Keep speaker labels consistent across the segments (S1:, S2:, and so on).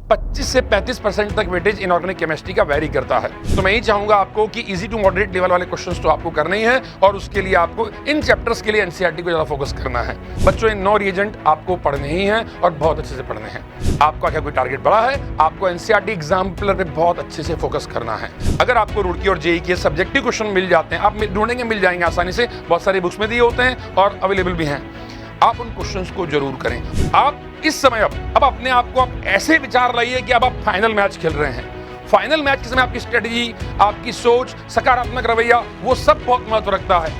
S1: 25 से 35% तक weightage inorganic chemistry का वेरी करता है। तो मैं ही चाहूंगा आपको कि इजी टू मॉडरेट लेवल वाले क्वेश्चंस तो आपको करने ही है और उसके लिए आपको इन चैप्टर्स के लिए एनसीईआरटी को ज्यादा फोकस करना है। बच्चों, इन 9 रिएजेंट आपको पढ़ने ही हैं और बहुत अच्छे से पढ़ने हैं। आपका क्या कोई टारगेट बड़ा है? आपको एनसीईआरटी एग्जाम्पलर पे बहुत अच्छे से फोकस करना है। अगर आपको रुड़की और जेईई के सब्जेक्टिव क्वेश्चन मिल जाते हैं, आप ढूंढेंगे मिल जाएंगे आसानी से, बहुत सारी बुक्स में दिए होते हैं और अवेलेबल भी हैं। आप उन क्वेश्चंस को जरूर करें। आप इस समय अब अपने आप को आप ऐसे विचार लाइए कि अब आप फाइनल मैच खेल रहे हैं। फाइनल मैच के समय आपकी स्ट्रेटजी, आपकी सोच, सकारात्मक रवैया, वो सब बहुत महत्व रखता है।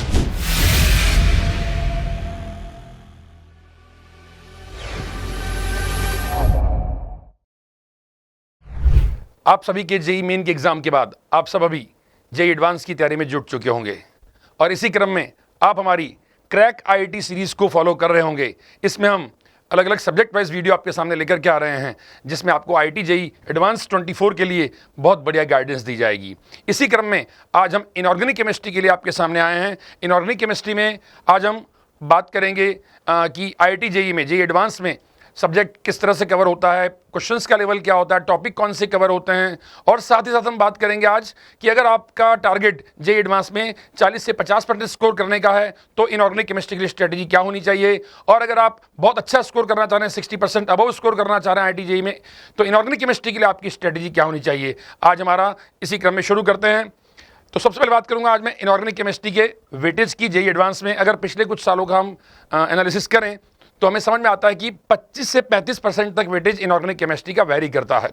S1: आप सभी के जेईई मेन के एग्जाम के बाद आप सब अभी जेईई एडवांस की तैयारी में जुट चुके होंगे और इसी क्रम में आप हमारी क्रैक आईआईटी सीरीज को फॉलो कर रहे होंगे। इसमें हम अलग अलग सब्जेक्ट वाइज वीडियो आपके सामने लेकर के आ रहे हैं, जिसमें आपको आईआईटी जेईई एडवांस 24 के लिए बहुत बढ़िया गाइडेंस दी जाएगी। इसी क्रम में आज हम इनऑर्गेनिक केमिस्ट्री के लिए आपके सामने आए हैं। इनऑर्गेनिक केमिस्ट्री में आज हम बात करेंगे कि आईआईटी जेईई में, जेईई एडवांस में सब्जेक्ट किस तरह से कवर होता है, क्वेश्चंस का लेवल क्या होता है, टॉपिक कौन से कवर होते हैं, और साथ ही साथ हम बात करेंगे आज कि अगर आपका टारगेट जेईई एडवांस में 40 से 50% स्कोर करने का है तो इनऑर्गेनिक केमिस्ट्री के लिए स्ट्रेटजी क्या होनी चाहिए, और अगर आप बहुत अच्छा स्कोर करना चाह रहे हैं, 60% अबव स्कोर करना चाह रहे हैं आईआईटी जेईई में, तो इनऑर्गेनिक केमिस्ट्री के लिए आपकी स्ट्रेटजी क्या होनी चाहिए। आज हमारा इसी क्रम में शुरू करते हैं। तो सबसे पहले बात करूंगा आज मैं इनऑर्गेनिक केमिस्ट्री के वेटेज की जेईई एडवांस में। अगर पिछले कुछ सालों का हम एनालिसिस करें तो हमें समझ में आता है कि 25 से 35% तक वेटेज इनऑर्गेनिक केमिस्ट्री का वेरी करता है।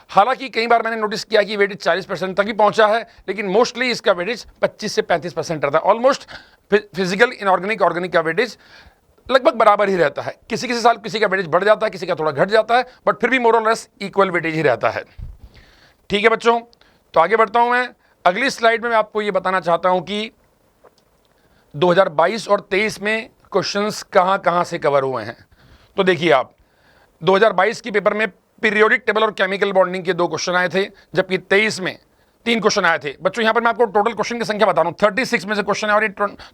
S1: हालांकि कई बार मैंने नोटिस किया कि वेटेज 40% तक भी पहुंचा है, लेकिन मोस्टली इसका वेटेज 25 से 35% रहता है। ऑलमोस्ट फिजिकल, इनऑर्गेनिक, ऑर्गेनिक का वेटेज लगभग बराबर ही रहता है। किसी किसी साल किसी का वेटेज बढ़ जाता है, किसी का थोड़ा घट जाता है, बट फिर भी मोर और लेस इक्वल वेटेज ही रहता है। ठीक है बच्चों, तो आगे बढ़ता हूं मैं। अगली स्लाइड में मैं आपको ये बताना चाहता हूं कि 2022 और 23 में क्वेश्चंस कहां से कवर हुए हैं। तो देखिए आप, 2022 के पेपर में पीरियोडिक टेबल और केमिकल बॉन्डिंग के 2 क्वेश्चन आए थे, जबकि 23 में 3 क्वेश्चन आए थे। बच्चों यहां पर मैं आपको टोटल क्वेश्चन की संख्या बता रहा हूं, 36 में से क्वेश्चन है और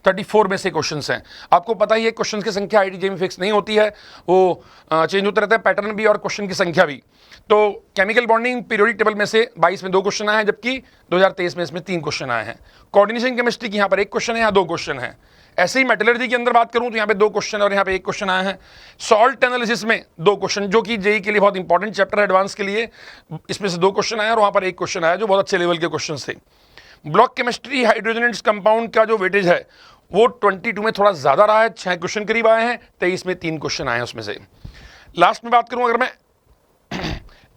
S1: 34 में से क्वेश्चन हैं। आपको पता ही है क्वेश्चन की संख्या आईआईटी जेईई में फिक्स नहीं होती है, वो चेंज होता रहता है, पैटर्न भी और क्वेश्चन की संख्या भी। तो केमिकल बॉन्डिंग पीरियोडिक टेबल में से 22 में 2 क्वेश्चन आए हैं, जबकि 2023 में इसमें 3 क्वेश्चन आए हैं। कोऑर्डिनेशन केमिस्ट्री की यहाँ पर 1 क्वेश्चन है, यहाँ 2 क्वेश्चन है। ऐसे ही मेटलर्जी के अंदर बात करूं तो यहाँ पे 2 क्वेश्चन और यहाँ पे 1 क्वेश्चन आया है। सॉल्ट एनालिसिस में 2 क्वेश्चन, जो कि जेईई के लिए बहुत इंपॉर्टेंट चैप्टर है एडवांस के लिए, इसमें से 2 क्वेश्चन आए और वहाँ पर 1 क्वेश्चन आया, जो बहुत अच्छे लेवल के क्वेश्चन थे। ब्लॉक केमिस्ट्री हाइड्रोजनेट्स कंपाउंड का जो वेटेज है वो 22 में थोड़ा ज्यादा रहा है, 6 क्वेश्चन करीब आए हैं, 23 में 3 क्वेश्चन आए हैं उसमें से। लास्ट में बात करूं अगर मैं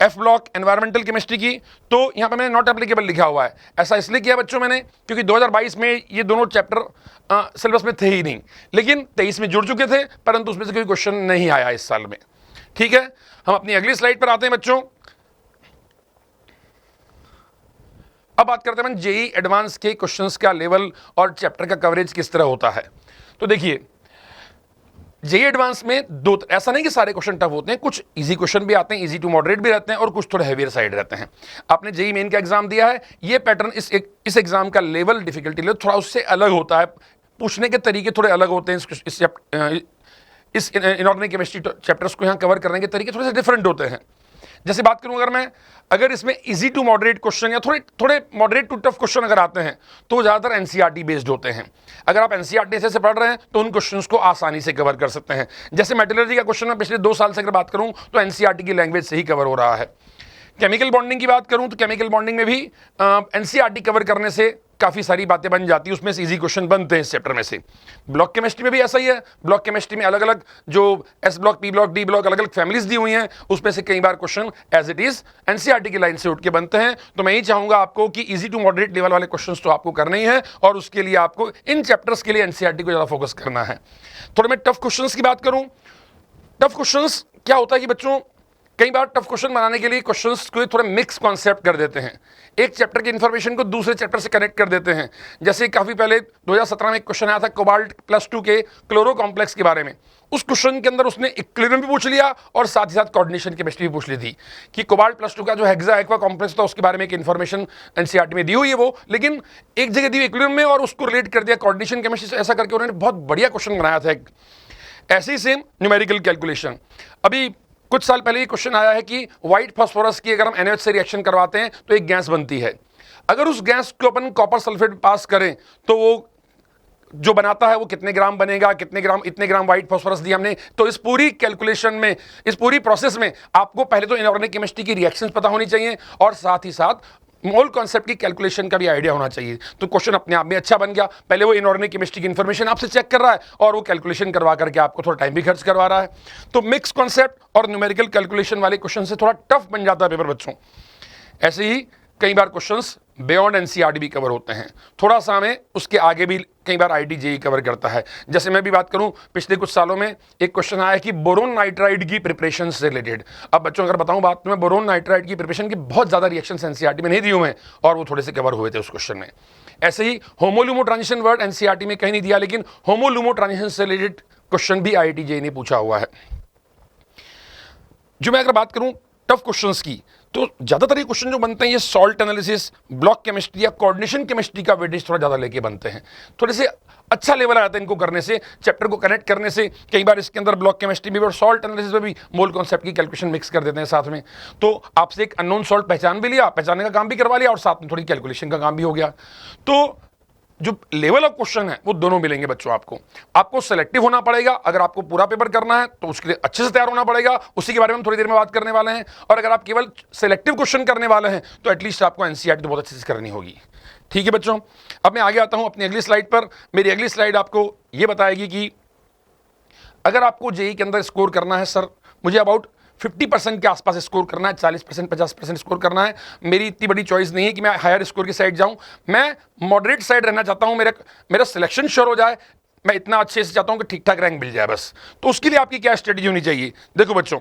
S1: एफ ब्लॉक एनवायरमेंटल केमिस्ट्री की, तो यहाँ पे मैंने नॉट एप्लीकेबल लिखा हुआ है। ऐसा इसलिए किया बच्चों मैंने क्योंकि 2022 में ये दोनों चैप्टर सिलेबस में थे ही नहीं, लेकिन 23 में जुड़ चुके थे, परंतु उसमें से कोई क्वेश्चन नहीं आया इस साल में। ठीक है, हम अपनी अगली स्लाइड पर आते हैं बच्चों। अब बात करते हैं जेईई एडवांस के क्वेश्चंस का लेवल और चैप्टर का कवरेज किस तरह होता है। तो देखिए, जेईई एडवांस में ऐसा नहीं कि सारे क्वेश्चन टफ होते हैं, कुछ इजी क्वेश्चन भी आते हैं, इजी टू मॉडरेट भी रहते हैं, और कुछ थोड़े हैवियर साइड रहते हैं। आपने जेईई मेन का एग्जाम दिया है, ये पैटर्न इस एग्जाम का लेवल, डिफिकल्टी लेवल थोड़ा उससे अलग होता है, पूछने के तरीके थोड़े अलग होते हैं। इस इनऑर्गेनिक केमिस्ट्री चैप्टर्स को यहाँ कवर करने के तरीके थोड़े से डिफरेंट होते हैं। जैसे बात करूं अगर इसमें इजी टू मॉडरेट क्वेश्चन या थोड़े मॉडरेट टू टफ क्वेश्चन अगर आते हैं तो ज्यादातर एनसीईआरटी बेस्ड होते हैं। अगर आप एनसीईआरटी से पढ़ रहे हैं तो उन क्वेश्चंस को आसानी से कवर कर सकते हैं। जैसे मेटलर्जी का क्वेश्चन मैं पिछले 2 साल से अगर बात करूं तो एनसीईआरटी की लैंग्वेज से ही कवर हो रहा है। केमिकल बॉन्डिंग की बात करूं तो केमिकल बॉन्डिंग में भी एनसीईआरटी कवर करने से काफी सारी बातें बन जाती है, उसमें से इजी क्वेश्चन बनते हैं इस चैप्टर में से। ब्लॉक केमिस्ट्री में भी ऐसा ही है। ब्लॉक केमिस्ट्री में अलग अलग जो S block, P block, D block, अलग अलग फैमिलीज दी हुई हैं, उसमें से कई बार question as it is NCERT की लाइन से उठ के बनते हैं। तो मैं ही चाहूंगा आपको कि इजी टू मॉडरेट लेवल वाले क्वेश्चन तो आपको करने ही है और उसके लिए आपको इन चैप्टर्स के लिए एनसीईआरटी को ज्यादा फोकस करना है। थोड़े मैं टफ क्वेश्चन की बात करूं, टफ क्वेश्चन क्या होता है कि बच्चों कई बार टफ क्वेश्चन बनाने के लिए क्वेश्चंस को थोड़े मिक्स कॉन्सेप्ट कर देते हैं, एक चैप्टर की इन्फॉर्मेशन को दूसरे चैप्टर से कनेक्ट कर देते हैं। जैसे काफी पहले 2017 में एक क्वेश्चन आया था कोबाल्ट +2 के क्लोरो कॉम्प्लेक्स के बारे में। उस क्वेश्चन के अंदर उसने इक्विलिब्रियम भी पूछ लिया और साथ ही साथ कोऑर्डिनेशन केमिस्ट्री भी पूछ ली थी कि कोबाल्ट +2 का जो हेक्सा एक्वा कॉम्प्लेक्स था उसके बारे में एक इन्फॉर्मेशन एनसीईआरटी में दी हुई है वो, लेकिन एक जगह दी इक्विलिब्रियम में और उसको रिलेट कर दिया कोऑर्डिनेशन केमिस्ट्री से। ऐसा करके उन्होंने बहुत बढ़िया क्वेश्चन बनाया था। ऐसे ही सेम न्यूमेरिकल कैलकुलेशन। अभी कुछ साल पहले ये क्वेश्चन आया है कि व्हाइट फास्फोरस की अगर हम NaOH से रिएक्शन करवाते हैं तो एक गैस बनती है, अगर उस गैस को अपन कॉपर सल्फेट में पास करें तो वो जो बनाता है वो कितने ग्राम बनेगा, कितने ग्राम, इतने ग्राम व्हाइट फास्फोरस दिया हमने। तो इस पूरी कैलकुलेशन में, इस पूरी प्रोसेस में आपको पहले तो इनऑर्गेनिक केमिस्ट्री की रिएक्शंस पता होनी चाहिए और साथ ही साथ मोल कॉन्सेप्ट की कैलकुलेशन का भी आइडिया होना चाहिए। तो क्वेश्चन अपने आप में अच्छा बन गया। पहले वो इनऑर्गेनिक केमिस्ट्री की इंफॉर्मेशन आपसे चेक कर रहा है और वो कैलकुलेशन करवा करके आपको थोड़ा टाइम भी खर्च करवा रहा है। तो मिक्स कॉन्सेप्ट और न्यूमेरिकल कैलकुलेशन वाले क्वेश्चन से थोड़ा टफ बन जाता है पेपर बच्चों। ऐसे ही कई बार क्वेश्चंस बियॉन्ड एनसीईआरटी भी कवर होते हैं, थोड़ा सा हमें उसके आगे भी कई बार IIT-JEE कवर करता है। जैसे मैं भी बात करूं, पिछले कुछ सालों में एक क्वेश्चन आया कि बोरोन नाइट्राइड की प्रिपरेशन से रिलेटेड। अब बच्चों अगर बताऊं बात में, बोरोन नाइट्राइड की प्रिपरेशन की बहुत ज्यादा रिएक्शंस एनसीईआरटी में नहीं दिए हुए हैं और वो थोड़े से कवर हुए थे उस क्वेश्चन में। ऐसे ही होमोल्यूमो ट्रांजिशन वर्ड एनसीईआरटी में कहीं नहीं दिया, लेकिन होमोल्यूमो ट्रांजिशन से रिलेटेड क्वेश्चन भी IIT-JEE ने पूछा हुआ है। जो मैं अगर बात करूं टफ क्वेश्चंस की, तो ज्यादातर ये क्वेश्चन जो बनते हैं ये सॉल्ट एनालिसिस, ब्लॉक केमिस्ट्री या कोऑर्डिनेशन केमिस्ट्री का वेटेज थोड़ा ज्यादा लेके बनते हैं। थोड़े से अच्छा लेवल आता है इनको करने से, चैप्टर को कनेक्ट करने से। कई बार इसके अंदर ब्लॉक केमिस्ट्री में और सॉल्ट एनालिसिस में भी मोल कॉन्सेप्ट की कैलकुलेशन मिक्स कर देते हैं साथ में। तो आपसे एक अननोन सॉल्ट पहचान भी लिया, पहचानने का काम भी करवा लिया और साथ में थोड़ी कैलकुलेशन का काम भी हो गया। तो जो लेवल ऑफ क्वेश्चन है वो दोनों मिलेंगे बच्चों। आपको सेलेक्टिव होना पड़ेगा, अगर आपको पूरा पेपर करना है तो उसके लिए अच्छे से तैयार होना पड़ेगा, उसी के बारे में हम थोड़ी देर में बात करने वाले हैं। और अगर आप केवल सेलेक्टिव क्वेश्चन करने वाले हैं तो एटलीस्ट आपको एनसीईआरटी तो बहुत अच्छे से करनी होगी। ठीक है बच्चों, अब मैं आगे आता हूं अपनी अगली स्लाइड पर। मेरी अगली स्लाइड आपको ये बताएगी कि अगर आपको जेईई के अंदर स्कोर करना है, सर मुझे अबाउट 50% के आसपास स्कोर करना है, 40% 50% स्कोर करना है। मेरी इतनी बड़ी चॉइस नहीं है कि मैं हायर स्कोर की साइड जाऊं, मैं मॉडरेट साइड रहना चाहता हूं। मेरा सिलेक्शन श्योर हो जाए, मैं इतना अच्छे से चाहता हूं कि ठीक ठाक रैंक मिल जाए बस। तो उसके लिए आपकी क्या स्ट्रेटेजी होनी चाहिए? देखो बच्चों,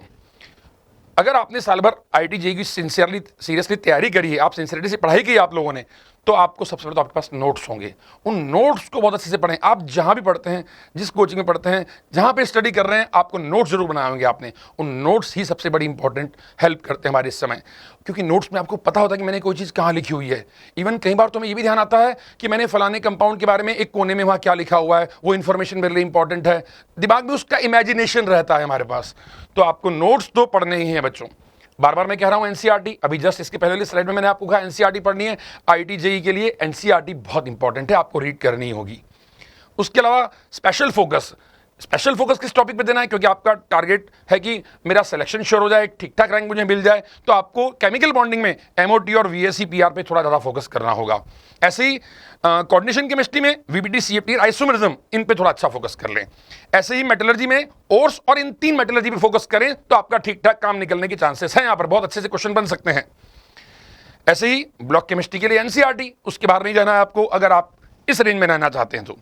S1: अगर आपने साल भर IIT-JEE की सीरियसली तैयारी करी है, आप सिंसियरिटी से पढ़ाई की आप लोगों ने, तो आपको सबसे पहले तो आपके पास नोट्स होंगे। उन नोट्स को बहुत अच्छे से पढ़ें। आप जहां भी पढ़ते हैं, जिस कोचिंग में पढ़ते हैं, जहां पे स्टडी कर रहे हैं, आपको नोट्स जरूर बनाए होंगे आपने। उन नोट्स ही सबसे बड़ी इंपॉर्टेंट हेल्प करते हैं हमारे इस समय, क्योंकि नोट्स में आपको पता होता है कि मैंने कोई चीज़ कहाँ लिखी हुई है। इवन कई बार तो हमें ये भी ध्यान आता है कि मैंने फलाने कंपाउंड के बारे में एक कोने में वहाँ क्या लिखा हुआ है, वो इन्फॉर्मेशन मेरे लिए इंपॉर्टेंट है। दिमाग में उसका इमेजिनेशन रहता है हमारे पास। तो आपको नोट्स तो पढ़ने ही हैं बच्चों। बार बार मैं कह रहा हूं एनसीईआरटी, अभी जस्ट इसके पहले वाली स्लाइड में मैंने आपको कहा एनसीईआरटी पढ़नी है। IIT-JEE के लिए एनसीईआरटी बहुत इंपॉर्टेंट है, आपको रीड करनी होगी। उसके अलावा स्पेशल फोकस किस टॉपिक पे देना है? क्योंकि आपका टारगेट है कि मेरा सिलेक्शन श्योर हो जाए, ठीक ठाक रैंक मुझे मिल जाए, तो आपको केमिकल बॉन्डिंग में MOT और VSEPR पे थोड़ा ज़्यादा फोकस करना होगा। ऐसे ही कोऑर्डिनेशन केमिस्ट्री में VBT, CFT, आइसोमेरिज्म, इन पे थोड़ा अच्छा फोकस कर लें। ऐसे ही मेटलर्जी में ओर्स और इन 3 मेटलर्जी पे फोकस करें तो आपका ठीक ठाक काम निकलने के चांसेस हैं। यहाँ पर बहुत अच्छे से क्वेश्चन बन सकते हैं। ऐसे ही ब्लॉक केमिस्ट्री के लिए एनसीईआरटी, उसके बाहर नहीं जाना है आपको अगर आप इस रेंज में रहना चाहते हैं। तो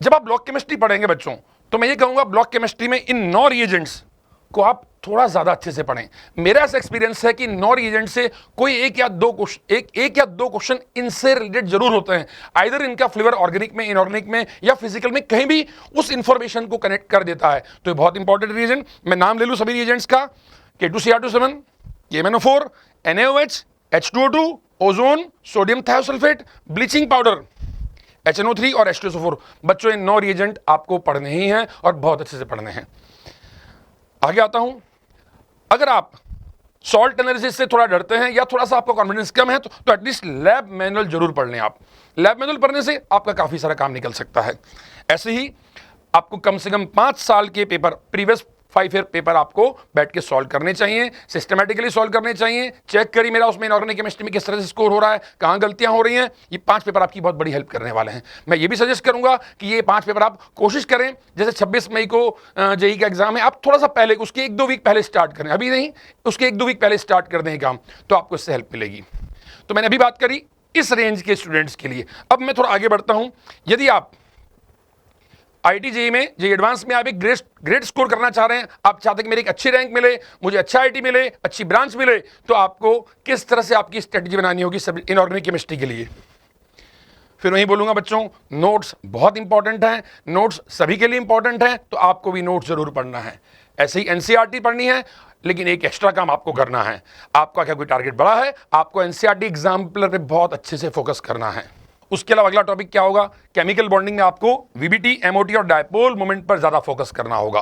S1: जब आप ब्लॉक केमिस्ट्री पढ़ेंगे बच्चों, तो मैं ये कहूंगा ब्लॉक केमिस्ट्री में इन 9 रिएजेंट्स को आप थोड़ा ज्यादा अच्छे से पढ़ें। मेरा ऐसा एक्सपीरियंस है कि 9 रिएजेंट से कोई एक या दो क्वेश्चन इनसे रिलेटेड जरूर होते हैं। आइदर इनका फ्लेवर ऑर्गेनिक में, इनऑर्गेनिक में या फिजिकल में कहीं भी उस इंफॉर्मेशन को कनेक्ट कर देता है। तो ये बहुत इंपॉर्टेंट रिएजेंट, मैं नाम ले लूं सभी रिएजेंट्स का: K2Cr27, KMnO4, NaOH, H2O2, ozone, sodium thiosulphate, bleaching powder, HNO3 और H2SO4। बच्चों, ये 9 रिएजेंट आपको पढ़ने ही हैं और बहुत अच्छे से पढ़ने हैं। आगे आता हूं, अगर आप सॉल्ट एनालिसिस से थोड़ा डरते हैं या थोड़ा सा आपका कॉन्फिडेंस कम है तो एटलीस्ट लैब मैनुअल जरूर पढ़ लें। आप लैब मैनुअल पढ़ने से आपका काफी सारा काम निकल सकता है। ऐसे ही आपको कम से कम 5 साल के पेपर, प्रीवियस 5 ईयर पेपर आपको बैठ के सॉल्व करने चाहिए, सिस्टमैटिकली सॉल्व करने चाहिए। चेक करिए मेरा उसमें इनऑर्गेनिक केमिस्ट्री में किस तरह से स्कोर हो रहा है, कहाँ गलतियां हो रही हैं। ये 5 पेपर आपकी बहुत बड़ी हेल्प करने वाले हैं। मैं ये भी सजेस्ट करूंगा कि ये 5 पेपर आप कोशिश करें, जैसे 26 मई को जेईई का एग्जाम है, आप थोड़ा सा पहले, उसके 1-2 वीक पहले स्टार्ट करें, अभी नहीं, उसके 1-2 वीक पहले स्टार्ट कर दें काम, तो आपको इससे हेल्प मिलेगी। तो मैंने अभी बात करी इस रेंज के स्टूडेंट्स के लिए। अब मैं थोड़ा आगे बढ़ता हूं। यदि आप IIT-JEE में, जेईई एडवांस में आप एक ग्रेड स्कोर करना चाह रहे हैं, आप चाहते हैं कि मेरी एक अच्छी रैंक मिले, मुझे अच्छा IIT मिले, अच्छी ब्रांच मिले, तो आपको किस तरह से आपकी स्ट्रेटजी बनानी होगी सब इनऑर्गेनिक केमिस्ट्री के लिए? फिर वही बोलूंगा बच्चों, नोट्स बहुत इंपॉर्टेंट हैं, नोट्स सभी के लिए इंपॉर्टेंट हैं, तो आपको भी नोट्स जरूर पढ़ना है। ऐसे ही एनसीईआरटी पढ़नी है, लेकिन एक एक्स्ट्रा काम आपको करना है। आपका क्या कोई टारगेट बड़ा है, आपको एनसीईआरटी एग्जाम्पलर पे बहुत अच्छे से फोकस करना है। उसके अलावा अगला टॉपिक क्या होगा? केमिकल बॉन्डिंग में आपको VBT, MOT और डायपोल मोमेंट पर ज्यादा फोकस करना होगा।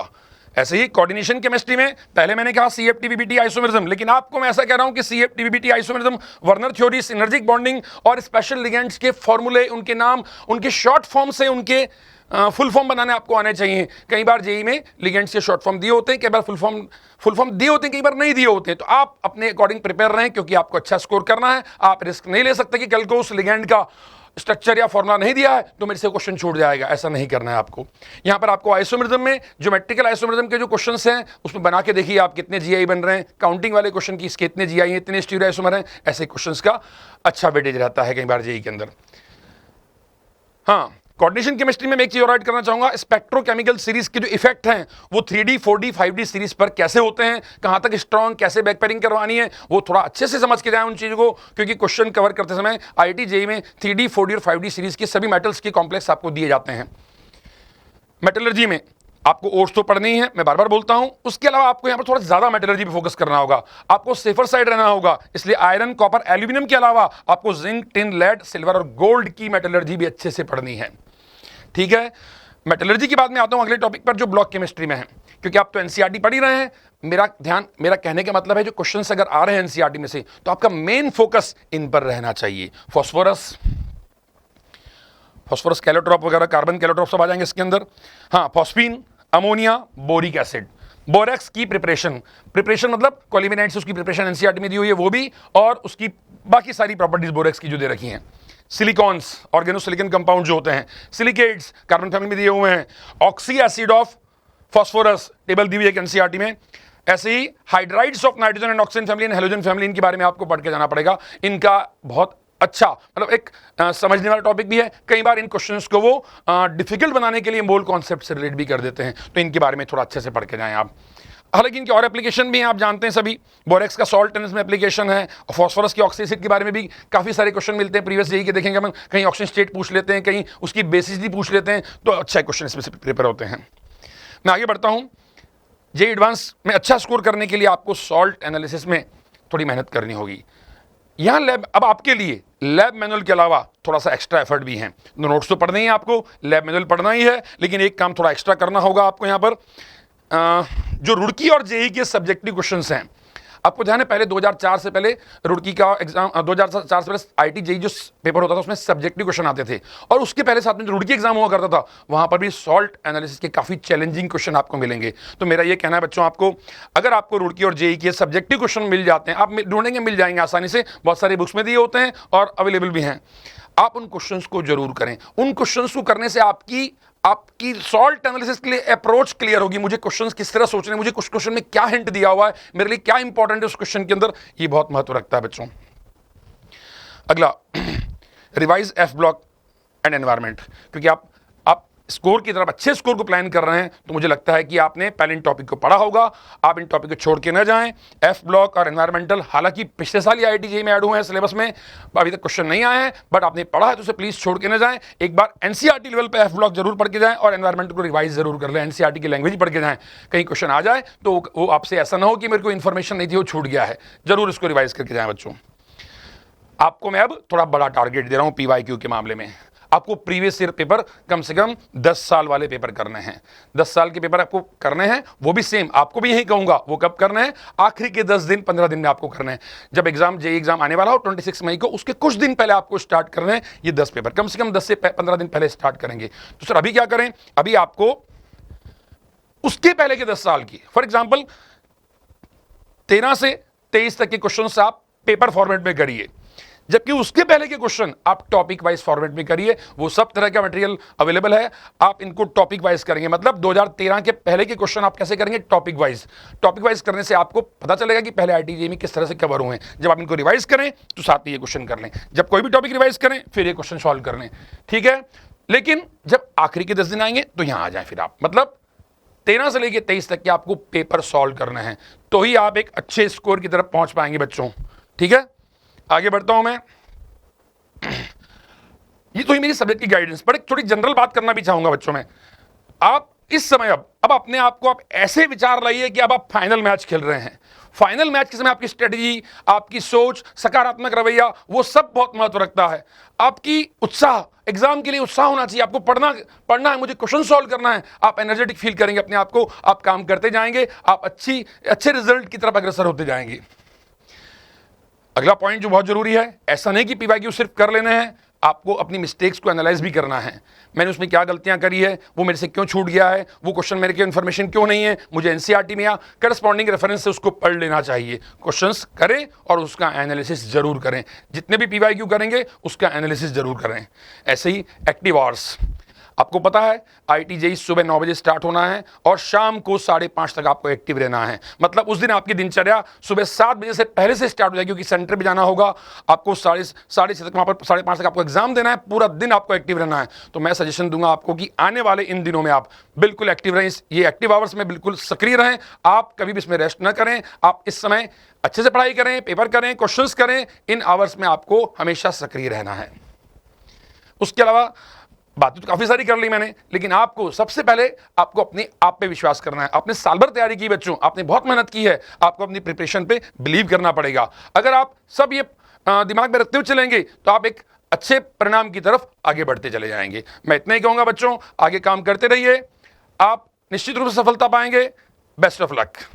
S1: ऐसे ही कोऑर्डिनेशन केमिस्ट्री में पहले मैंने कहा CFT VBT आइसोमेरिज्म, लेकिन आपको मैं ऐसा कह रहा हूं कि CFT VBT isomerism, Werner theory, synergic bonding और स्पेशल लिगेंड्स के फॉर्मूले, उनके नाम, उनके शॉर्ट फॉर्म से उनके फुल फॉर्म बनाने आपको आने चाहिए। कई बार जेई में लिगेंड्स के शॉर्ट फॉर्म दिए होते हैं, कई बार फुल फॉर्म दिए होते हैं, कई बार नहीं दिए होते हैं। तो आप अपने अकॉर्डिंग प्रिपेयर रहें, क्योंकि आपको अच्छा स्कोर करना है। आप रिस्क नहीं ले सकते कि कल को उस लिगेंड का स्ट्रक्चर या फॉर्मुला नहीं दिया है तो मेरे से क्वेश्चन छूट जाएगा, ऐसा नहीं करना है आपको। यहां पर आपको आइसोमेरिज्म में ज्योमेट्रिकल आइसोमेरिज्म के जो क्वेश्चंस हैं उसमें बना के देखिए आप कितने जीआई बन रहे हैं, काउंटिंग वाले क्वेश्चन की इसके इतने जीआई हैं, इतने स्टीरियो आइसोमर हैं, ऐसे क्वेश्चंस का अच्छा वेटेज रहता है कई बार जेई के अंदर। हाँ, कोऑर्डिनेशन केमिस्ट्री में मैं एक चीज और ऐड करना चाहूंगा, स्पेक्ट्रोकेमिकल सीरीज के जो इफेक्ट हैं वो 3D 4D 5D सीरीज पर कैसे होते हैं, कहां तक स्ट्रॉन्ग, कैसे बैकपेयरिंग करवानी है, वो थोड़ा अच्छे से समझ के जाएं उन चीजों को, क्योंकि क्वेश्चन कवर करते समय IIT जेई में 3D 4D और 5D सीरीज के सभी मेटल्स के कॉम्प्लेक्स आपको दिए जाते हैं। मेटलर्जी में आपको ओर्स तो पढ़नी है, मैं बार बार बोलता हूं, उसके अलावा आपको यहां पर थोड़ा ज्यादा मेटलर्जी पे फोकस करना होगा, आपको सेफर साइड रहना होगा। इसलिए आयरन, कॉपर, एल्यूमिनियम के अलावा आपको जिंक, टिन, लेड, सिल्वर और गोल्ड की मेटलर्जी भी अच्छे से पढ़नी है। ठीक है, मेटलर्जी के बाद में आता हूं अगले टॉपिक पर जो ब्लॉक केमिस्ट्री में है, क्योंकि आप तो एनसीईआरटी पढ़ ही रहे हैं। मेरा कहने का मतलब है जो क्वेश्चंस अगर आ रहे हैं एनसीईआरटी में से तो आपका मेन फोकस इन पर रहना चाहिए। फॉस्फोरस कैलोट्रॉप वगैरह, कार्बन कैलोट्रॉप सब आ जाएंगे इसके अंदर। हाँ, phosphine, ammonia, boric acid, borax की प्रिपरेशन मतलब कोलिमिनेट से उसकी प्रिपरेशन एनसीईआरटी में दी हुई है वो भी, और उसकी बाकी सारी प्रॉपर्टीज बोरेक्स की जो दे रखी हैं। सिलिकॉन्स, ऑर्गेनोसिलिकन कंपाउंड जो होते हैं, सिलिकेट्स कार्बन फैमिली में दिए हुए हैं, oxy acid of phosphorus table दी हुई है एनसीईआरटी में। ऐसे ही hydrides of nitrogen and oxygen family and halogen family, इनके बारे में आपको पढ़ के जाना पड़ेगा। इनका बहुत अच्छा मतलब एक समझने वाला टॉपिक भी है। कई बार इन क्वेश्चंस को वो डिफिकल्ट बनाने के लिए मोल कॉन्सेप्ट से रिलेट भी कर देते हैं, तो इनके बारे में थोड़ा अच्छे से पढ़ के जाएं आप। हालांकि इनकी और एप्लीकेशन भी हैं, आप जानते हैं सभी। बोरेक्स का सॉल्ट टेनिस में एप्लीकेशन है, और फॉस्फोरस की ऑक्सी एसिड के बारे में भी काफ़ी सारे क्वेश्चन मिलते हैं प्रीवियस जेई के, देखेंगे हम, कहीं ऑक्सीजन स्टेट पूछ लेते हैं, कहीं उसकी बेसिस पूछ लेते हैं, तो अच्छा क्वेश्चन इसमें से प्रिपेयर होते हैं। मैं आगे बढ़ता हूँ। जेई एडवांस में अच्छा स्कोर करने के लिए आपको सॉल्ट एनालिसिस में थोड़ी मेहनत करनी होगी। यहाँ लैब, अब आपके लिए लैब मैनुअल के अलावा थोड़ा सा एक्स्ट्रा एफर्ट भी है। नोट्स तो पढ़ने ही आपको, लैब मैनुअल पढ़ना ही है, लेकिन एक काम थोड़ा एक्स्ट्रा करना होगा आपको यहाँ पर। जो रुड़की और जेई के सब्जेक्टिव क्वेश्चंस हैं, आपको ध्यान है पहले 2004 से पहले रुड़की का एग्जाम, 2004 से पहले IIT जेई जो पेपर होता था उसमें सब्जेक्टिव क्वेश्चन आते थे, और उसके पहले साथ में जो रुड़की एग्जाम हुआ करता था वहां पर भी सॉल्ट एनालिसिस के काफी चैलेंजिंग क्वेश्चन आपको मिलेंगे। तो मेरा ये कहना है बच्चों, आपको अगर आपको रुड़की और जेई के सब्जेक्टिव क्वेश्चन मिल जाते हैं, आप ढूंढेंगे मिल जाएंगे आसानी से, बहुत सारी बुक्स में दिए होते हैं और अवेलेबल भी हैं, आप उन क्वेश्चंस को जरूर करें। उन क्वेश्चंस को करने से आपकी सॉल्ट एनालिसिस के लिए अप्रोच क्लियर होगी। मुझे क्वेश्चंस किस तरह सोचने, मुझे कुछ क्वेश्चन में क्या हिंट दिया हुआ है, मेरे लिए क्या इंपॉर्टेंट है उस क्वेश्चन के अंदर, ये बहुत महत्व रखता है बच्चों। अगला, revise F block and environment, क्योंकि आप स्कोर की तरफ, अच्छे स्कोर को प्लान कर रहे हैं, तो मुझे लगता है कि आपने पहले इन टॉपिक को पढ़ा होगा, आप इन टॉपिक को छोड़ के न जाएं। एफ ब्लॉक और एनवायरमेंटल, हालांकि पिछले साल ही IIT जेई में ऐड हुए हैं सिलेबस में, अभी तक क्वेश्चन नहीं आए हैं, बट आपने पढ़ा है तो उसे प्लीज छोड़ के न जाएं। एक बार एनसीईआरटी लेवल पे एफ ब्लॉक जरूर पढ़ के जाएं और एनवायरमेंट को रिवाइज जरूर कर लें, एनसीईआरटी की लैंग्वेज पढ़ के जाएं। कहीं क्वेश्चन आ जाए तो वो आपसे ऐसा ना हो कि मेरे को इन्फॉर्मेशन नहीं थी, वो छूट गया है, जरूर इसको रिवाइज करके जाएं बच्चों। आपको मैं अब थोड़ा बड़ा टारगेट दे रहा हूं PYQ के मामले में। आपको प्रीवियस ईयर पेपर कम से कम 10 साल वाले पेपर करने हैं। 10 साल के पेपर आपको करने हैं, वो भी सेम, आपको भी यही कहूंगा, वो कब करने हैं, आखिरी के 10 दिन 15 दिन में आपको करने हैं। जब जेई एग्जाम आने वाला हो 26 मई को, उसके कुछ दिन पहले आपको स्टार्ट करने हैं ये 10 पेपर, कम से कम 10 से 15 दिन पहले स्टार्ट करेंगे। तो सर अभी क्या करें, अभी आपको उसके पहले के 10 साल की, फॉर एग्जाम्पल 13 से 23 तक के क्वेश्चन आप पेपर फॉर्मेट में करिए, जबकि उसके पहले के क्वेश्चन आप टॉपिक वाइज फॉर्मेट में करिए। वो सब तरह का मटेरियल अवेलेबल है, आप इनको टॉपिक वाइज करेंगे, मतलब 2013 के पहले के क्वेश्चन आप कैसे करेंगे, टॉपिक वाइज करने से आपको पता चलेगा कि पहले IIT जेई में किस तरह से कवर हुए हैं। जब आप इनको रिवाइज करें तो साथ में ये क्वेश्चन कर लें, जब कोई भी टॉपिक रिवाइज करें फिर ये क्वेश्चन सॉल्व कर लें, ठीक है। लेकिन जब आखिरी के 10 दिन आएंगे तो यहां आ जाए, फिर आप मतलब 13 से लेकर 23 तक के आपको पेपर सॉल्व करना है, तो ही आप एक अच्छे स्कोर की तरफ पहुंच पाएंगे बच्चों, ठीक है। आगे बढ़ता हूं मैं। ये तो ही मेरी सब्जेक्ट की गाइडेंस, पर एक थोड़ी जनरल बात करना भी चाहूंगा बच्चों में। आप इस समय अब अपने आप को आप ऐसे विचार लाइए कि अब आप फाइनल मैच खेल रहे हैं। फाइनल मैच के समय आपकी स्ट्रेटजी, आपकी सोच, सकारात्मक रवैया, वो सब बहुत महत्व रखता है। आपकी उत्साह एग्जाम के लिए उत्साह होना चाहिए, आपको पढ़ना है, मुझे क्वेश्चन सॉल्व करना है। आप एनर्जेटिक फील करेंगे अपने आप को, आप काम करते जाएंगे, आप अच्छे रिजल्ट की तरफ अग्रसर होते जाएंगे। अगला पॉइंट जो बहुत जरूरी है, ऐसा नहीं कि पीवाईक्यू सिर्फ कर लेने हैं, आपको अपनी मिस्टेक्स को एनालाइज भी करना है। मैंने उसमें क्या गलतियां करी है, वो मेरे से क्यों छूट गया है, वो क्वेश्चन मेरे के इन्फॉर्मेशन क्यों नहीं है, मुझे एनसीईआरटी में या करस्पॉन्डिंग रेफरेंस से उसको पढ़ लेना चाहिए। क्वेश्चंस करें और उसका एनालिसिस जरूर करें, जितने भी पीवाईक्यू करेंगे उसका एनालिसिस जरूर करें। ऐसे ही एक्टिव आवर्स, आपको पता है IIT JEE सुबह 9 बजे स्टार्ट होना है और शाम को 5:30 तक आपको एक्टिव रहना है। मतलब उस दिन आपकी दिनचर्या सुबह 7 बजे से पहले से स्टार्ट हो जाएगी, क्योंकि सेंटर पे जाना होगा आपको, 6:30 तक, वहाँ पर 5:30 तक आपको एग्जाम देना है, पूरा दिन आपको एक्टिव रहना है। तो मैं सजेशन दूंगा आपको कि आने वाले इन दिनों में आप बिल्कुल एक्टिव रहें, ये एक्टिव आवर्स में बिल्कुल सक्रिय रहें, आप कभी भी इसमें रेस्ट न करें। आप इस समय अच्छे से पढ़ाई करें, पेपर करें, क्वेश्चंस करें, इन आवर्स में आपको हमेशा सक्रिय रहना है। उसके अलावा बातें तो काफी सारी कर ली मैंने, लेकिन आपको सबसे पहले आपको अपने आप पे विश्वास करना है। आपने साल भर तैयारी की बच्चों, आपने बहुत मेहनत की है, आपको अपनी प्रिपरेशन पे बिलीव करना पड़ेगा। अगर आप सब ये दिमाग में रखते हुए चलेंगे तो आप एक अच्छे परिणाम की तरफ आगे बढ़ते चले जाएंगे। मैं इतना ही कहूंगा बच्चों, आगे काम करते रहिए, आप निश्चित रूप से सफलता पाएंगे। Best of luck.